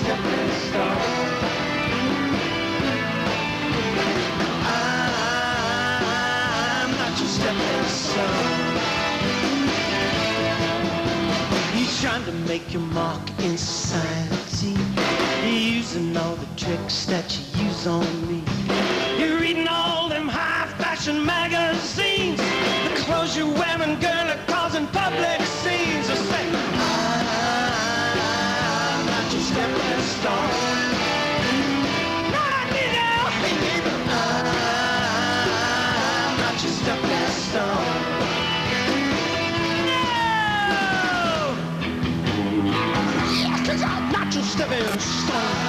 stepping stone. I'm not your stepping stone. You're trying to make your mark in society. You're using all the tricks that you use on me. You're reading all them high-fashion magazines. The clothes you're wearing, girl, are causing public scenes. So say, I'm not your stepping stone. Not me now. Hey, baby. I'm not your stepping stone. No! Yeah, 'cause I'm not your stepping stone.